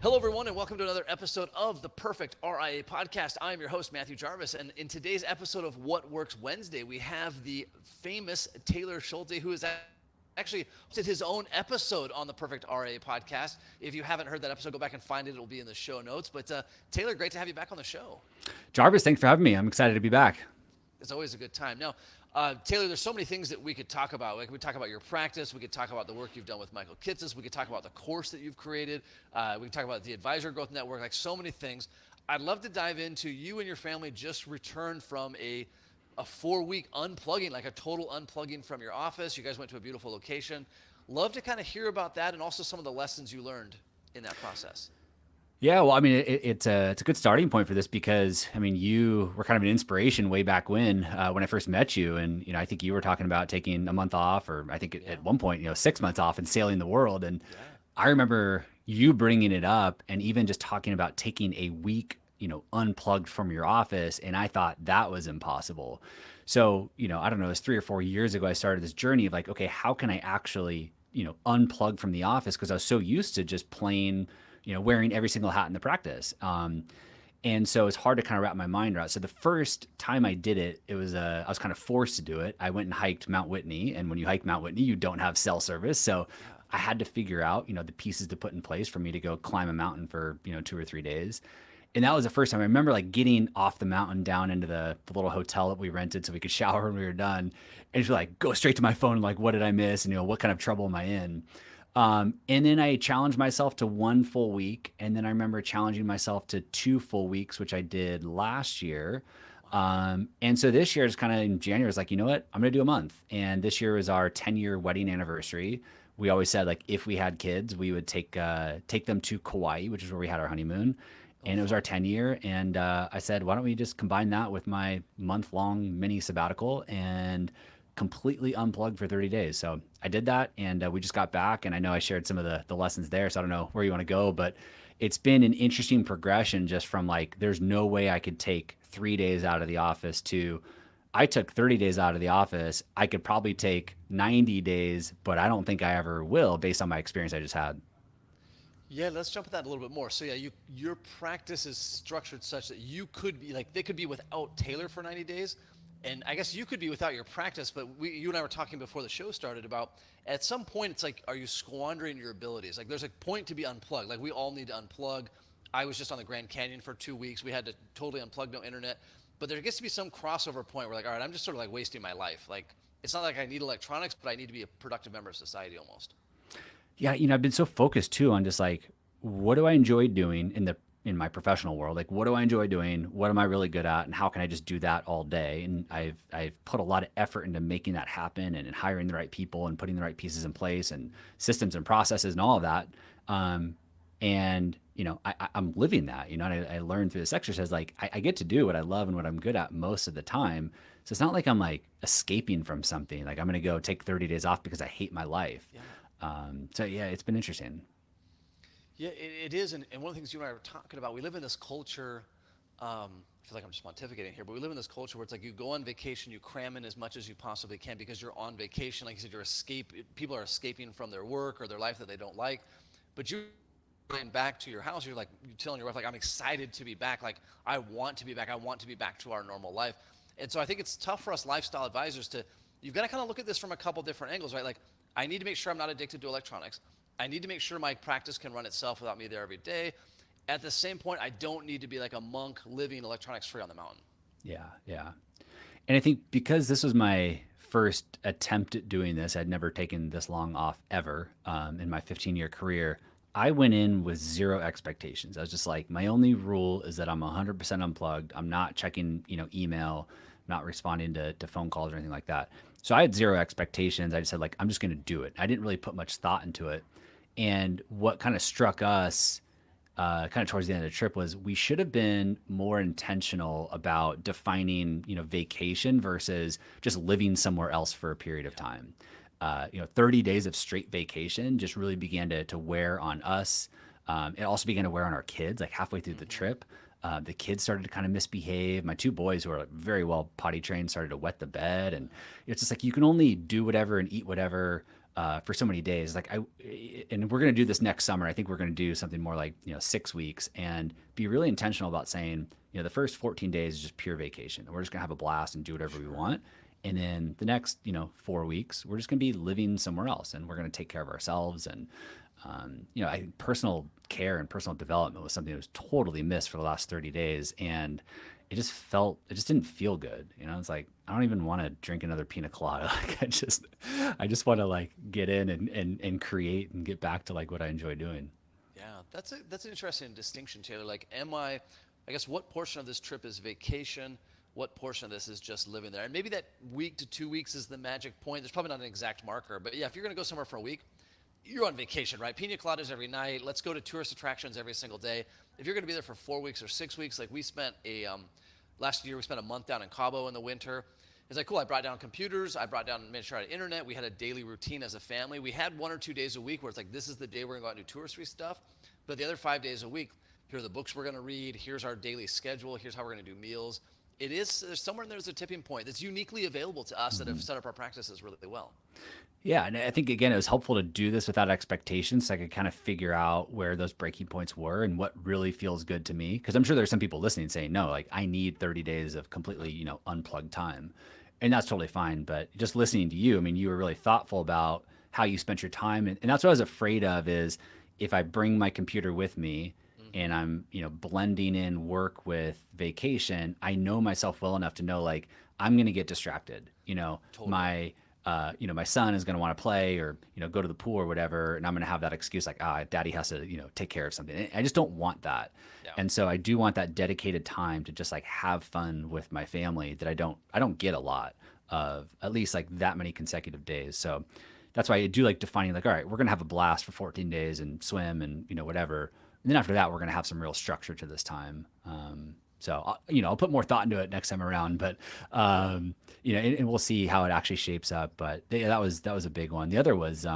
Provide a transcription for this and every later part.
Hello, everyone, and welcome to another episode of the Perfect RIA podcast. I am your host, Matthew Jarvis, and in today's episode of What Works Wednesday, we have the famous Taylor Schulte, who has actually hosted his own episode on the Perfect RIA podcast. If you haven't heard that episode, go back and find it. It'll be in the show notes. But Taylor, great to have you back on the show. Jarvis, thanks for having me. I'm excited to be back. It's always a good time. Now, Taylor, there's so many things that we could talk about. Like we talk about your practice. We could talk about the work you've done with Michael Kitces. We could talk about the course that you've created. We could talk about the Advisor Growth Network. Like so many things. I'd love to dive into you and your family just returned from a 4-week unplugging, like a total unplugging from your office. You guys went to a beautiful location. Love to kind of hear about that and also some of the lessons you learned in that process. Yeah, well, I mean, it's a good starting point for this because I mean, you were kind of an inspiration way back when I first met you, and I think you were talking about taking a month off, or I think Yeah, at one point 6 months off and sailing the world, and yeah, I remember you bringing it up, and even just talking about taking a week, unplugged from your office, and I thought that was impossible. So I don't know, it was 3 or 4 years ago I started this journey of like, okay, how can I actually unplug from the office because I was so used to just plain wearing every single hat in the practice. And so it's hard to kind of wrap my mind around. So the first time I did it, I was kind of forced to do it. I went and hiked Mount Whitney, and when you hike Mount Whitney, you don't have cell service. So yeah. I had to figure out, the pieces to put in place for me to go climb a mountain for, 2 or 3 days. And that was the first time I remember like getting off the mountain down into the little hotel that we rented so we could shower when we were done. And just like go straight to my phone, like, what did I miss? And, what kind of trouble am I in? And then I challenged myself to 1 full week. And then I remember challenging myself to 2 full weeks, which I did last year. Wow. And so this year is kind of in January, it's like, you know what? I'm going to do a month. And this year was our 10-year wedding anniversary. We always said like if we had kids, we would take them to Kauai, which is where we had our honeymoon. Oh, And it was our fun. 10 year. And I said, why don't we just combine that with my month-long mini sabbatical and completely unplugged for 30 days. So I did that, and we just got back. And I know I shared some of the lessons there. So I don't know where you want to go, but it's been an interesting progression just from like, there's no way I could take 3 days out of the office to I took 30 days out of the office. I could probably take 90 days, but I don't think I ever will based on my experience I just had. Yeah, let's jump at that a little bit more. So yeah, your practice is structured such that you could be like they could be without Taylor for 90 days, and I guess you could be without your practice. But you and I were talking before the show started about at some point it's like, are you squandering your abilities? Like there's a point to be unplugged. Like we all need to unplug. I was just on the Grand Canyon for 2 weeks. We had to totally unplug, no internet. But there gets to be some crossover point where like, all right, I'm just sort of like wasting my life. Like it's not like I need electronics, but I need to be a productive member of society almost. Yeah, I've been so focused too on just like what do I enjoy doing in my professional world? Like what do I enjoy doing? What am I really good at? And how can I just do that all day? And I've put a lot of effort into making that happen and in hiring the right people and putting the right pieces in place and systems and processes and all of that. And I'm living that, and I learned through this exercise, like I get to do what I love and what I'm good at most of the time. So it's not like I'm like escaping from something. Like I'm going to go take 30 days off because I hate my life. Yeah. So yeah, it's been interesting. Yeah, it is. And one of the things you and I were talking about, we live in this culture. I feel like I'm just pontificating here, but we live in this culture where it's like you go on vacation, you cram in as much as you possibly can because you're on vacation. Like you said, people are escaping from their work or their life that they don't like. But you going back to your house, you're telling your wife, like, I'm excited to be back. Like, I want to be back. I want to be back to our normal life. And so I think it's tough for us lifestyle advisors you've got to kind of look at this from a couple different angles, right? Like, I need to make sure I'm not addicted to electronics. I need to make sure my practice can run itself without me there every day. At the same point, I don't need to be like a monk living electronics free on the mountain. Yeah, yeah. And I think because this was my first attempt at doing this, I'd never taken this long off ever in my 15-year career. I went in with zero expectations. I was just like, my only rule is that I'm 100% unplugged. I'm not checking, email, not responding to phone calls or anything like that. So I had zero expectations. I just said like, I'm just going to do it. I didn't really put much thought into it. And what kind of struck us kind of towards the end of the trip was we should have been more intentional about defining, vacation versus just living somewhere else for a period of Yeah. time. 30 days of straight vacation just really began to wear on us. It also began to wear on our kids, like halfway through the Mm-hmm. trip. The kids started to kind of misbehave. My two boys, who are like very well potty trained, started to wet the bed. And it's just like you can only do whatever and eat whatever for so many days. And we're going to do this next summer. I think we're going to do something more like 6 weeks and be really intentional about saying the first 14 days is just pure vacation. We're just going to have a blast and do whatever we Sure. want. And then the next 4 weeks, we're just going to be living somewhere else, and we're going to take care of ourselves. And I think personal care and personal development was something that was totally missed for the last 30 days. And it just didn't feel good. It's like, I don't even want to drink another pina colada. Like I just want to like get in and create and get back to like what I enjoy doing. Yeah, that's an interesting distinction, Taylor. Like, I guess, what portion of this trip is vacation? What portion of this is just living there? And maybe that week to 2 weeks is the magic point. There's probably not an exact marker, but yeah, if you're going to go somewhere for a week, you're on vacation, right? Pina coladas every night. Let's go to tourist attractions every single day. If you're going to be there for 4 weeks or 6 weeks, like we spent last year we spent a month down in Cabo in the winter. It's like, cool, I brought down computers, I brought down, made sure I had internet, we had a daily routine as a family. We had 1 or 2 days a week where it's like, this is the day we're gonna go out and do touristy stuff. But the other 5 days a week, here are the books we're gonna read, here's our daily schedule, here's how we're gonna do meals. There's somewhere in there's a tipping point that's uniquely available to us that have set up our practices really well. Yeah, and I think again it was helpful to do this without expectations, so I could kind of figure out where those breaking points were and what really feels good to me. Because I'm sure there's some people listening saying, "No, like I need 30 days of completely, unplugged time," and that's totally fine. But just listening to you, I mean, you were really thoughtful about how you spent your time, and that's what I was afraid of is if I bring my computer with me and Mm-hmm. I'm, blending in work with vacation, I know myself well enough to know like I'm going to get distracted. Totally. My son is going to want to play or go to the pool or whatever, and I'm going to have that excuse like, daddy has to take care of something. And I just don't want that. Yeah. And so I do want that dedicated time to just like have fun with my family that I don't get a lot of, at least like that many consecutive days. So that's why I do like defining like, all right, we're going to have a blast for 14 days and swim and whatever. And then after that, we're going to have some real structure to this time. I'll put more thought into it next time around, but Yeah. and we'll see how it actually shapes up. But that was a big one. The other was,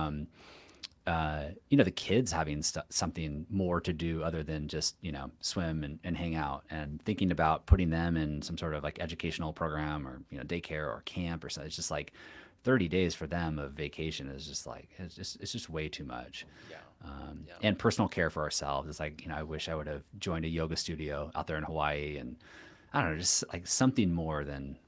the kids having something more to do other than just swim and hang out, and thinking about putting them in some sort of like educational program or daycare or camp or something. It's just like 30 days for them of vacation is just like it's just way too much. Yeah. Yeah. And personal care for ourselves. It's like, I wish I would have joined a yoga studio out there in Hawaii, and I don't know, just like something more than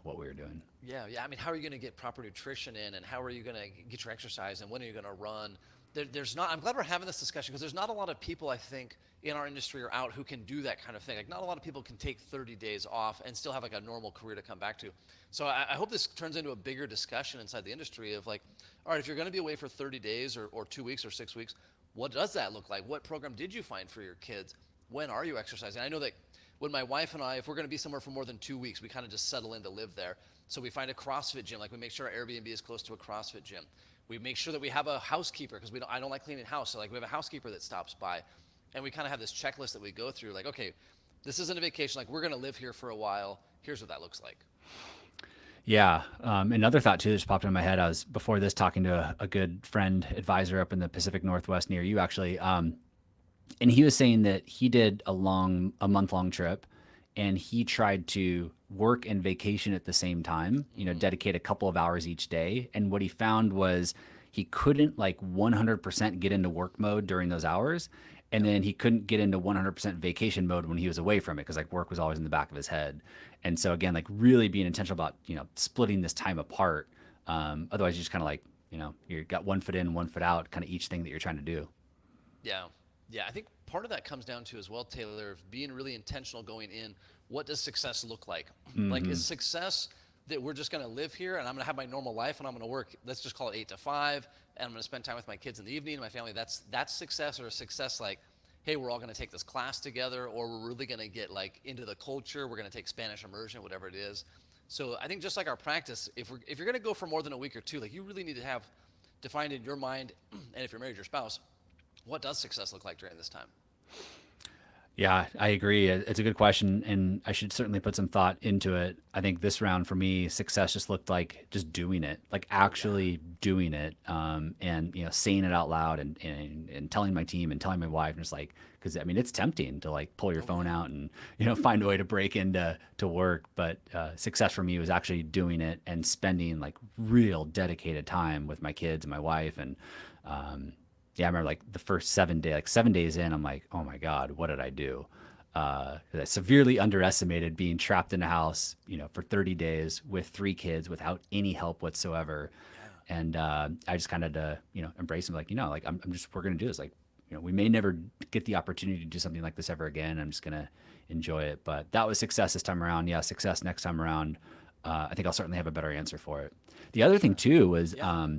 what we were doing. Yeah, yeah. I mean, how are you going to get proper nutrition in, and how are you going to get your exercise, and when are you going to run? There's not. I'm glad we're having this discussion because there's not a lot of people I think in our industry or out who can do that kind of thing. Like, not a lot of people can take 30 days off and still have like a normal career to come back to. So I hope this turns into a bigger discussion inside the industry of like, all right, if you're going to be away for 30 days or 2 weeks or 6 weeks, what does that look like? What program did you find for your kids? When are you exercising? I know that when my wife and I, if we're going to be somewhere for more than 2 weeks, we kind of just settle in to live there. So we find a CrossFit gym. Like, we make sure our Airbnb is close to a CrossFit gym. We make sure that we have a housekeeper because I don't like cleaning house. So like we have a housekeeper that stops by, and we kind of have this checklist that we go through. Like, okay, this isn't a vacation. Like, we're going to live here for a while. Here's what that looks like. Yeah. Another thought too that just popped in my head. I was before this talking to a good friend advisor up in the Pacific Northwest near you actually. And he was saying that he did a month long trip, and he tried to work and vacation at the same time, Mm-hmm. dedicate a couple of hours each day. And what he found was he couldn't like 100% get into work mode during those hours. And Yeah. then he couldn't get into 100% vacation mode when he was away from it because like work was always in the back of his head. And so again, like really being intentional about, splitting this time apart. Otherwise you just kind of like, you got one foot in, one foot out, kind of each thing that you're trying to do. Yeah. Yeah. I think part of that comes down to as well, Taylor, of being really intentional going in. What does success look like? Like, is success that we're just going to live here and I'm going to have my normal life and I'm going to work, let's just call it 8 to 5, and I'm going to spend time with my kids in the evening and my family? That's success, or a success like, hey, we're all going to take this class together, or we're really going to get like into the culture. We're going to take Spanish immersion, whatever it is. So I think just like our practice, if you're going to go for more than a week or two, like, you really need to have defined in your mind, and if you're married, your spouse, what does success look like during this time? Yeah, I agree. It's a good question, and I should certainly put some thought into it. I think this round for me, success just looked like just doing it, like Oh yeah. actually doing it, and saying it out loud, and telling my team and telling my wife, and just like, because I mean, it's tempting to like pull your Oh phone yeah. out and find a way to break into work, but success for me was actually doing it and spending like real dedicated time with my kids and my wife, and um, yeah, I remember like the first 7 day, like 7 days in, I'm like, oh my God, what did I do? 'Cause I severely underestimated being trapped in a house, for 30 days with three kids without any help whatsoever. Yeah. And I just kind of, embrace them like, like we're going to do this. Like, we may never get the opportunity to do something like this ever again. I'm just going to enjoy it. But that was success this time around. Yeah, success next time around. I think I'll certainly have a better answer for it. The other thing Sure. too was, Yeah.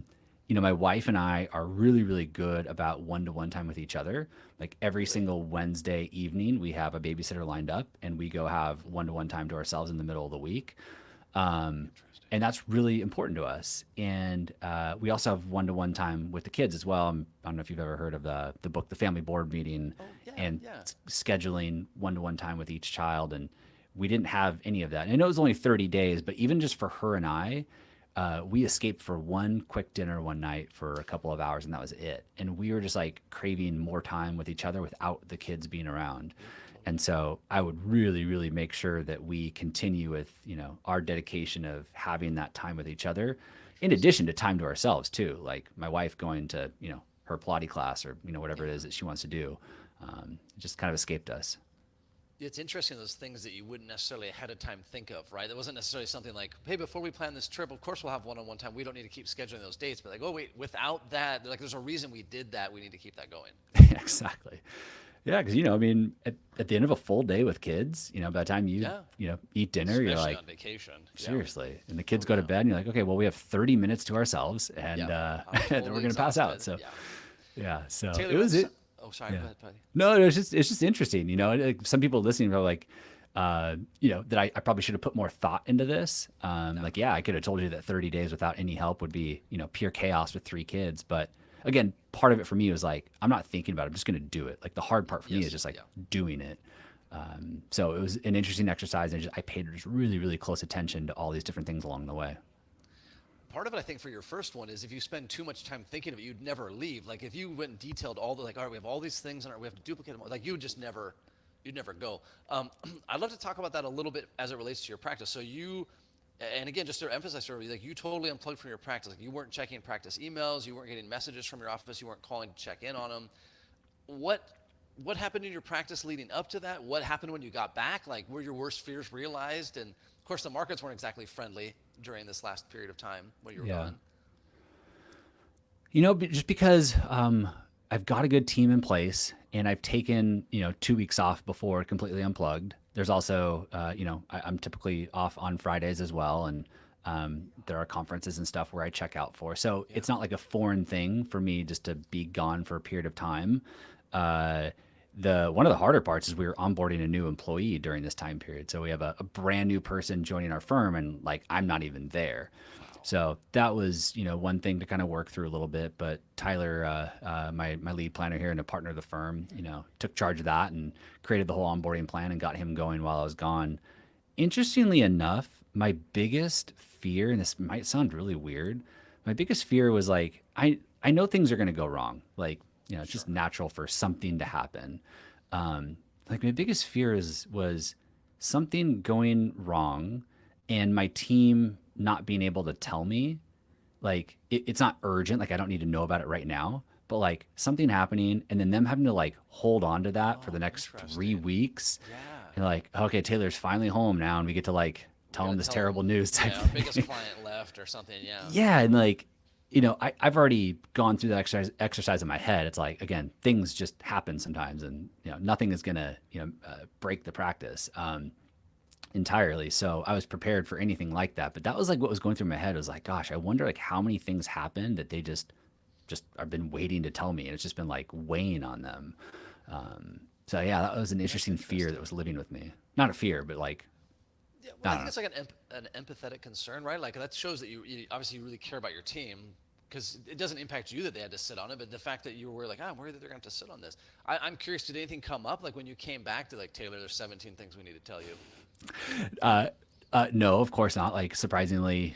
my wife and I are really, really good about one-to-one time with each other. Like every Really. single Wednesday evening, we have a babysitter lined up, and we go have one-to-one time to ourselves in the middle of the week. Um, Interesting. and that's really important to us. And we also have one-to-one time with the kids as well. I don't know if you've ever heard of the book, The Family Board Meeting, Oh yeah. and Yeah. scheduling one-to-one time with each child. And we didn't have any of that. And I know it was only 30 days, but even just for her and I, we escaped for one quick dinner one night for a couple of hours, and that was it. And we were just like craving more time with each other without the kids being around. Yep. And Totally. so I would really, really make sure that we continue with, our dedication of having that time with each other, in Interesting. addition to time to ourselves too. Like my wife going to, her Pilates class, or, whatever it Yeah. is that she wants to do. It just kind of escaped us. It's interesting those things that you wouldn't necessarily ahead of time think of, right? That wasn't necessarily something like, hey, before we plan this trip, of course we'll have one-on-one time. We don't need to keep scheduling those dates. But like, oh wait, without that, like, there's a reason we did that. We need to keep that going. Exactly. Yeah, because I mean, at the end of a full day with kids, by the time you Yeah. eat dinner, you're Especially like, on vacation. Yeah. seriously, and the kids Oh go to yeah. bed, and you're like, okay, well, we have 30 minutes to ourselves, Yeah. and I'm and then we're totally gonna pass out. exhausted. So Yeah. yeah, so Taylor, it was what's it. oh sorry, go Yeah. ahead, buddy. No, it's just interesting, like, some people listening are like, that I probably should have put more thought into this. Yeah. Like, yeah, I could have told you that 30 days without any help would be, pure chaos with three kids. But again, part of it for me was like, I'm not thinking about it. I'm just going to do it. Like the hard part for me is Yes. just like Yeah. doing it. So it was an interesting exercise, and I paid just really, really close attention to all these different things along the way. Part of it, I think, for your first one is if you spend too much time thinking of it, you'd never leave. Like if you went and detailed all the like, all right, we have all these things, and we have to duplicate them. Like you would just never, you'd never go. I'd love to talk about that a little bit as it relates to your practice. So you, and again, just to emphasize, sort of, like you totally unplugged from your practice. Like you weren't checking practice emails, you weren't getting messages from your office, you weren't calling to check in on them. What what happened in your practice leading up to that? What happened when you got back? Like were your worst fears realized? And of course, the markets weren't exactly friendly during this last period of time when you were Yeah. gone. Just because I've got a good team in place, and I've taken, 2 weeks off before completely unplugged. There's also, I'm typically off on Fridays as well. And there are conferences and stuff where I check out for. So Yeah. it's not like a foreign thing for me just to be gone for a period of time. Uh, the One of the harder parts is we were onboarding a new employee during this time period. So we have a brand new person joining our firm, and like I'm not even there. Wow. So that was, one thing to kind of work through a little bit. But Tyler, my lead planner here and a partner of the firm, took charge of that and created the whole onboarding plan and got him going while I was gone. Interestingly enough, my biggest fear, and this might sound really weird, my biggest fear was like, I know things are going to go wrong. Like, it's just Sure. natural for something to happen. Like my biggest fear was something going wrong, and my team not being able to tell me. Like it's not urgent. Like I don't need to know about it right now, but like something happening, and then them having to like hold on to that for the Oh, next three interesting. weeks. Yeah. And like, okay, Taylor's finally home now, and we get to like We tell got him to this tell terrible them, news type yeah, our biggest thing. client left or something. Yeah. Yeah, and like, I've already gone through that exercise in my head. It's like, again, things just happen sometimes, and nothing is gonna break the practice entirely. So I was prepared for anything like that. But that was like what was going through my head. It was like, gosh, I wonder like how many things happened that they just have been waiting to tell me, and it's just been like weighing on them. So yeah, that was an That's interesting fear that interesting. was living with me. Not a fear, but like, Yeah, well, I I don't think know. it's like an empathetic concern, right? Like that shows that you obviously you really care about your team. because it doesn't impact you that they had to sit on it, but the fact that you were worried, like, I'm worried that they're going to have to sit on this. I'm curious, did anything come up? Like when you came back to like, Taylor, there's 17 things we need to tell you. Uh, no, of course not. Like surprisingly,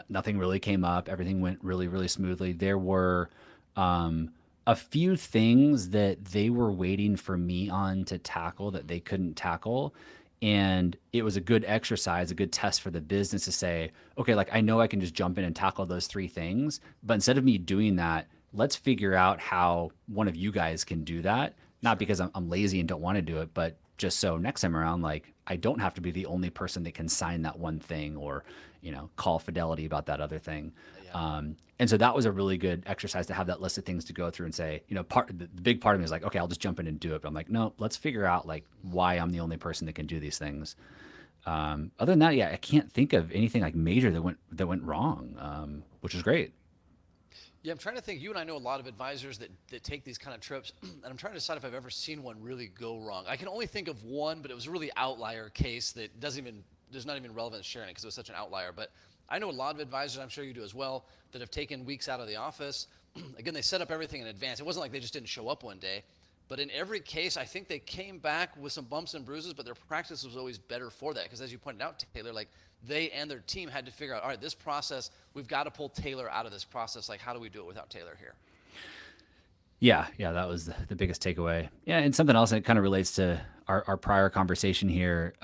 nothing really came up. Everything went really, really smoothly. There were um, a few things that they were waiting for me on to tackle that they couldn't tackle. And it was a good exercise, a good test for the business to say, okay, like I know I can just jump in and tackle those three things. But instead of me doing that, let's figure out how one of you guys can do that. Not Sure. because I'm lazy and don't want to do it, but just so next time around, like I don't have to be the only person that can sign that one thing or, call Fidelity about that other thing. Yeah. And so that was a really good exercise to have that list of things to go through and say, the big part of me is like, okay, I'll just jump in and do it. But I'm like, no, let's figure out like why I'm the only person that can do these things. Other than that, yeah, I can't think of anything like major that went wrong, which is great. Yeah, I'm trying to think. You and I know a lot of advisors that take these kind of trips, and I'm trying to decide if I've ever seen one really go wrong. I can only think of one, but it was a really outlier case that doesn't even there's not even relevant sharing because it was such an outlier. But I know a lot of advisors, I'm sure you do as well, that have taken weeks out of the office. Again, they set up everything in advance. It wasn't like they just didn't show up one day. But in every case, I think they came back with some bumps and bruises, but their practice was always better for that. Because as you pointed out, Taylor, like they and their team had to figure out, all right, this process, we've got to pull Taylor out of this process. Like, how do we do it without Taylor here? Yeah, that was the biggest takeaway. Yeah, and something else that kind of relates to our prior conversation here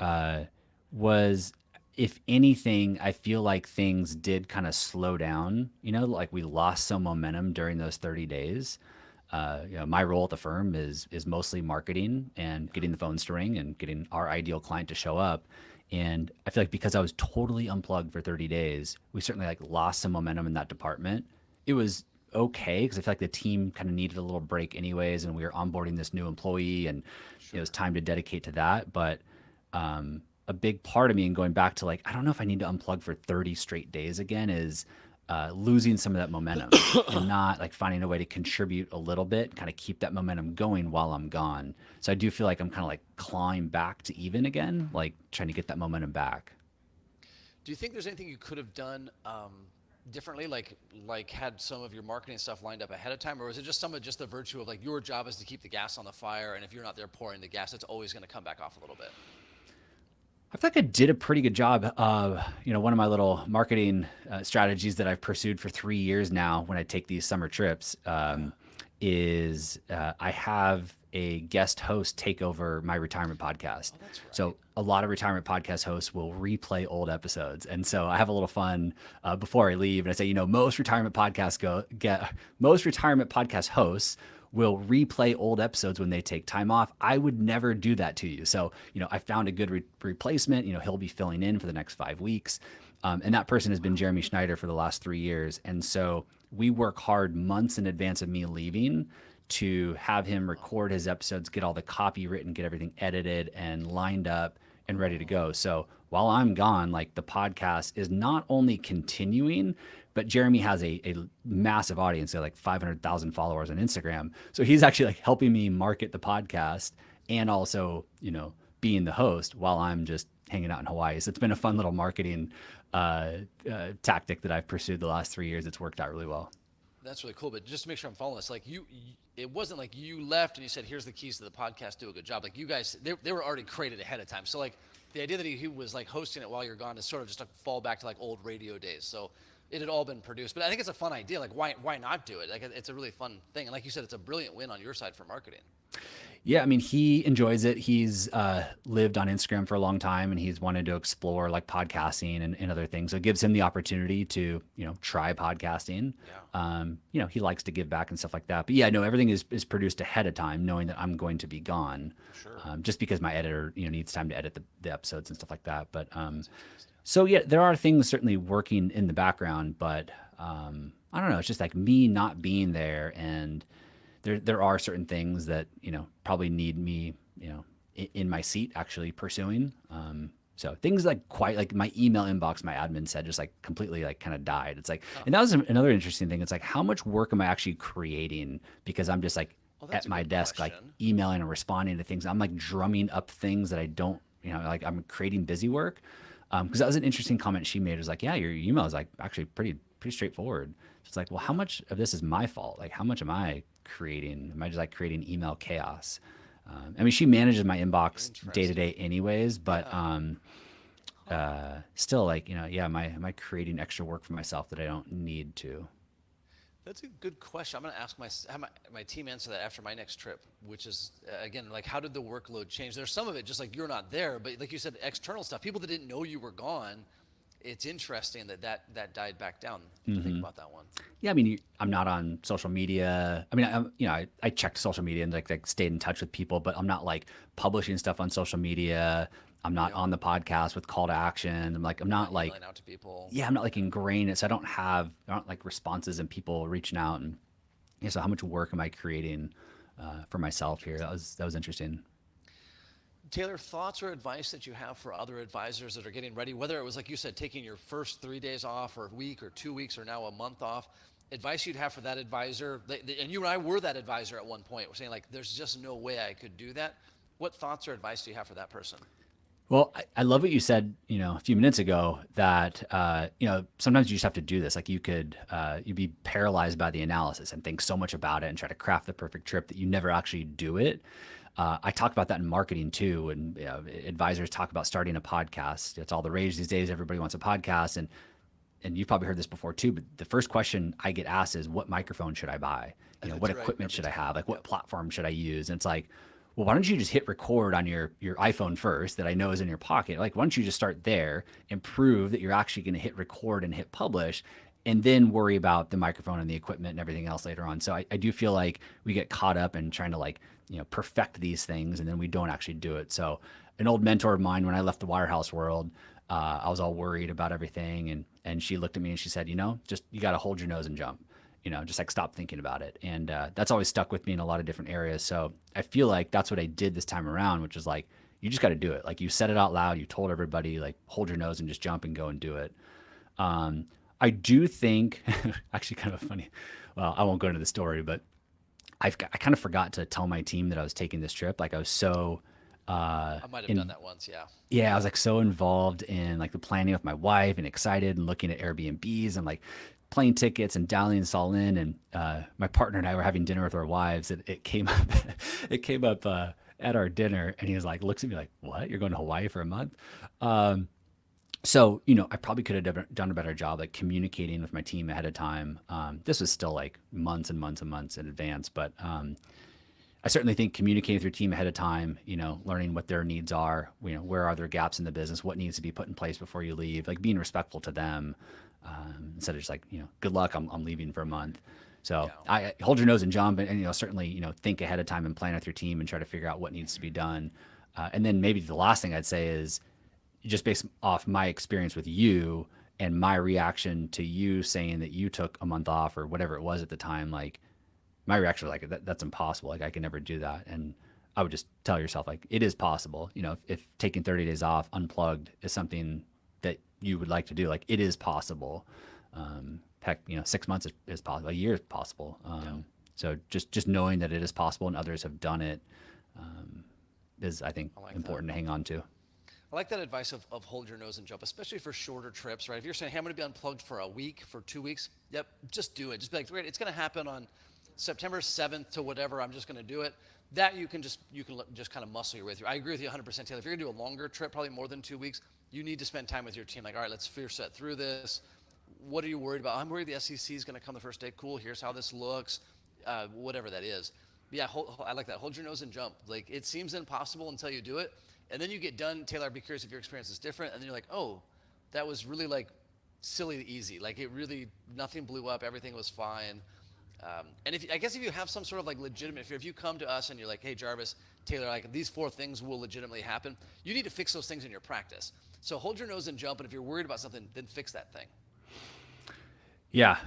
was, if anything, I feel like things did kind of slow down. Like we lost some momentum during those 30 days. My role at the firm is mostly marketing and getting the phones to ring and getting our ideal client to show up. And I feel like because I was totally unplugged for 30 days, we certainly like lost some momentum in that department. It was okay because I feel like the team kind of needed a little break anyways, and we were onboarding this new employee, and it Sure. was time to dedicate to that. But a big part of me, and going back to like, I don't know if I need to unplug for 30 straight days again, is losing some of that momentum and not like finding a way to contribute a little bit, kind of keep that momentum going while I'm gone. So I do feel like I'm kind of like clawing back to even again, like trying to get that momentum back. Do you think there's anything you could have done differently, like had some of your marketing stuff lined up ahead of time, or was it just some of just the virtue of like your job is to keep the gas on the fire, and if you're not there pouring the gas, it's always going to come back off a little bit? I feel like I did a pretty good job. One of my little marketing strategies that I've pursued for 3 years now when I take these summer trips Yeah. is I have a guest host take over my retirement podcast. Oh, that's right. So a lot of retirement podcast hosts will replay old episodes, and so I have a little fun before I leave, and I say, most retirement podcast hosts will replay old episodes when they take time off. I would never do that to you. So, I found a good replacement. He'll be filling in for the next 5 weeks. And that person has been Jeremy Schneider for the last 3 years. And so we work hard months in advance of me leaving to have him record his episodes, get all the copy written, get everything edited and lined up and ready to go. So while I'm gone, like the podcast is not only continuing, but Jeremy has a massive audience, like 500,000 followers on Instagram. So he's actually like helping me market the podcast and also, being the host while I'm just hanging out in Hawaii. So it's been a fun little marketing tactic that I've pursued the last 3 years. It's worked out really well. That's really cool. But just to make sure I'm following this, like it wasn't like you left and you said, "Here's the keys to the podcast. Do a good job." Like you guys, they were already created ahead of time. So like the idea that he was like hosting it while you're gone is sort of just a fall back to like old radio days. So it had all been produced. But I think it's a fun idea. Like why not do it? Like it's a really fun thing. And like you said, it's a brilliant win on your side for marketing. Yeah, I mean, he enjoys it. He's lived on Instagram for a long time, and he's wanted to explore like podcasting and other things. So it gives him the opportunity to, try podcasting. Yeah. He likes to give back and stuff like that. But yeah, no, everything is produced ahead of time, knowing that I'm going to be gone, Sure. just because my editor, needs time to edit the episodes and stuff like that. But That's interesting. so yeah, there are things certainly working in the background, but I don't know. It's just like me not being there, and there are certain things that probably need me in my seat actually pursuing. So things like quite like my email inbox, my admin said, just like completely like kind of died. It's like, Huh. and that was another interesting thing. It's like, how much work am I actually creating because I'm just like Oh, that's at a my good desk like question. emailing and responding to things. I'm like drumming up things that I don't, like I'm creating busy work. Because that was an interesting comment she made. It was like, yeah, your email is like actually pretty pretty straightforward. So it's like, well, how Yeah. much of this is my fault? Like, how much am I creating? Am I just like creating email chaos? I mean, she manages my inbox day to Interesting. day anyways, but Yeah. Huh. still, like, yeah, am I creating extra work for myself that I don't need to? That's a good question. I'm going to ask have my team answer that after my next trip, which is, again, like, how did the workload change? There's some of it just like you're not there, but like you said, external stuff, people that didn't know you were gone. It's interesting that died back down. I have to think about that one. Yeah, I mean, I'm not on social media. I mean, I checked social media and like stayed in touch with people, but I'm not like publishing stuff on social media. I'm not Yep. on the podcast with call to action. I'm You're not not like, emailing out to people. yeah, I'm not like Yeah. ingrained. So I don't like responses and people reaching out. And yeah, so how much work am I creating for myself here? Interesting. That was interesting. Taylor, thoughts or advice that you have for other advisors that are getting ready, whether it was like you said, taking your first 3 days off, or a week, or 2 weeks, or now a month off, advice you'd have for that advisor, and you and I were that advisor at one point. We're saying like, there's just no way I could do that. What thoughts or advice do you have for that person? Well, I love what you said, a few minutes ago that, sometimes you just have to do this. Like you'd be paralyzed by the analysis and think so much about it and try to craft the perfect trip that you never actually do it. I talk about that in marketing too. And advisors talk about starting a podcast. It's all the rage these days. Everybody wants a podcast. And you've probably heard this before too, but the first question I get asked is, what microphone should I buy? What That's right. equipment Every should I time. have? Like, what Yep. platform should I use? And it's like, well, why don't you just hit record on your iPhone first that I know is in your pocket? Like, why don't you just start there and prove that you're actually going to hit record and hit publish, and then worry about the microphone and the equipment and everything else later on. So I do feel like we get caught up in trying to like, perfect these things, and then we don't actually do it. So an old mentor of mine, when I left the wirehouse world, I was all worried about everything, and she looked at me and she said, just you got to hold your nose and jump. Just like stop thinking about it. And that's always stuck with me in a lot of different areas. So I feel like that's what I did this time around, which is like, you just got to do it. Like you said it out loud. You told everybody, like, hold your nose and just jump and go and do it. I do think, actually, kind of funny. Well, I won't go into the story, but I kind of forgot to tell my team that I was taking this trip. Like I was so I might have done in that once. Yeah. yeah, I was like so involved in like the planning with my wife and excited and looking at Airbnbs and like plane tickets and dialing this all in. And my partner and I were having dinner with our wives. It came up, it came up at our dinner, and he was like, looks at me like, "What? You're going to Hawaii for a month?" So I probably could have done a better job like communicating with my team ahead of time. This was still like months and months and months in advance, but I certainly think communicating with your team ahead of time, learning what their needs are, where are there gaps in the business, what needs to be put in place before you leave, like being respectful to them, instead of just like, good luck, I'm leaving for a month. So Yeah. I hold your nose and jump, and certainly, think ahead of time and plan with your team and try to figure out what needs to be done. And then maybe the last thing I'd say is just based off my experience with you and my reaction to you saying that you took a month off or whatever it was at the time, like my reaction was like, that's impossible. Like I could never do that. And I would just tell yourself like, it is possible. If taking 30 days off unplugged is something that you would like to do, like it is possible. Heck, 6 months is possible. A year is possible. Yeah. So just knowing that it is possible and others have done it is, I think, I like that. important to hang on to. I like that advice of hold your nose and jump, especially for shorter trips, right? If you're saying, hey, I'm going to be unplugged for a week, for 2 weeks, yep, just do it. Just be like, great, it's going to happen on September 7th to whatever. I'm just going to do it. That you can just kind of muscle your way through. I agree with you 100%, Taylor. If you're going to do a longer trip, probably more than 2 weeks, you need to spend time with your team. Like, all right, let's figure set through this. What are you worried about? I'm worried the SEC is going to come the first day. Cool. Here's how this looks. Whatever that is. But yeah, I like that. Hold your nose and jump. Like it seems impossible until you do it, and then you get done. Taylor, I'd be curious if your experience is different, and then you're like, oh, that was really like silly easy. Like it really nothing blew up. Everything was fine. And I guess if you have some sort of like legitimate fear, if you come to us and you're like, hey, Jarvis, Taylor, like these 4 things will legitimately happen, you need to fix those things in your practice. So hold your nose and jump, and if you're worried about something, then fix that thing. Yeah.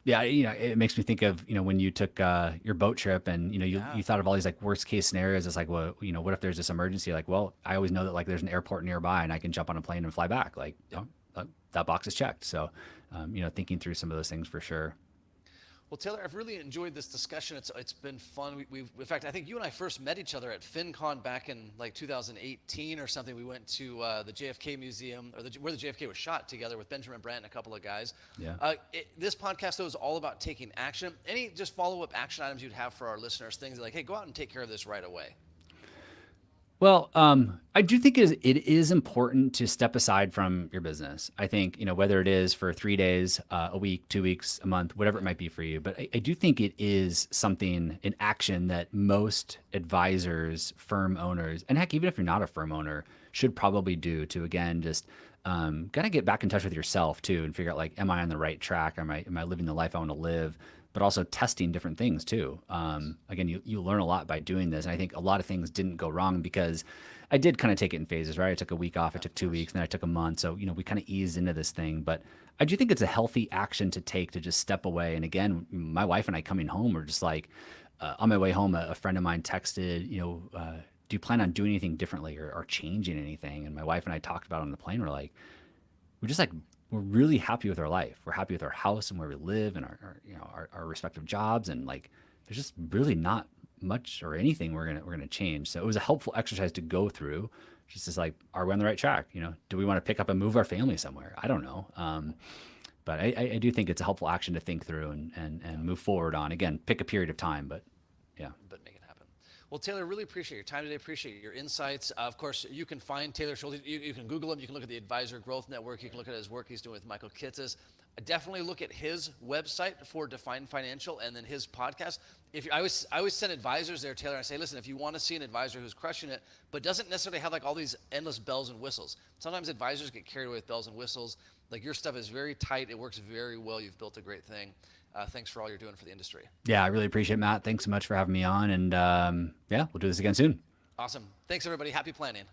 Yeah, it makes me think of, when you took your boat trip and, Yeah. you thought of all these like worst case scenarios. It's like, well, what if there's this emergency? Like, well, I always know that like there's an airport nearby and I can jump on a plane and fly back. Like, Yep. that box is checked. So, thinking through some of those things for sure. Well, Taylor, I've really enjoyed this discussion. It's been fun. We've in fact, I think you and I first met each other at FinCon back in like 2018 or something. We went to the JFK Museum, or where the JFK was shot, together with Benjamin Brandt and a couple of guys. Yeah. This podcast though is all about taking action. Any just follow up action items you'd have for our listeners? Things like, hey, go out and take care of this right away. Well, I do think it is important to step aside from your business. I think, whether it is for 3 days, a week, 2 weeks, a month, whatever it might be for you. But I do think it is something, an action that most advisors, firm owners, and heck, even if you're not a firm owner, should probably do to, again, just gotta get back in touch with yourself too and figure out, like, am I on the right track? Am I living the life I want to live? But also testing different things too. Again, you learn a lot by doing this. And I think a lot of things didn't go wrong because I did kind of take it in phases, right? I took a week off, I took 2 weeks, and then I took a month. So, we kind of eased into this thing. But I do think it's a healthy action to take, to just step away. And again, my wife and I coming home were just like, on my way home, a friend of mine texted, do you plan on doing anything differently, or changing anything? And my wife and I talked about it on the plane. We're like, we're just like, we're really happy with our life. We're happy with our house and where we live, and our respective jobs. And like, there's just really not much or anything we're gonna change. So it was a helpful exercise to go through. Just as like, are we on the right track? Do we want to pick up and move our family somewhere? I don't know. But I do think it's a helpful action to think through and move forward on. Again, pick a period of time, but yeah. But make it happen. Well, Taylor, really appreciate your time today. Appreciate your insights. Of course, you can find Taylor Schulte. You can Google him. You can look at the Advisor Growth Network. You can look at his work he's doing with Michael Kitces. Definitely look at his website for Define Financial, and then his podcast. I always send advisors there, Taylor, and I say, listen, if you want to see an advisor who's crushing it, but doesn't necessarily have like all these endless bells and whistles. Sometimes advisors get carried away with bells and whistles. Like, your stuff is very tight. It works very well. You've built a great thing. Thanks for all you're doing for the industry. Yeah, I really appreciate it, Matt. Thanks so much for having me on. And yeah, we'll do this again soon. Awesome. Thanks, everybody. Happy planning.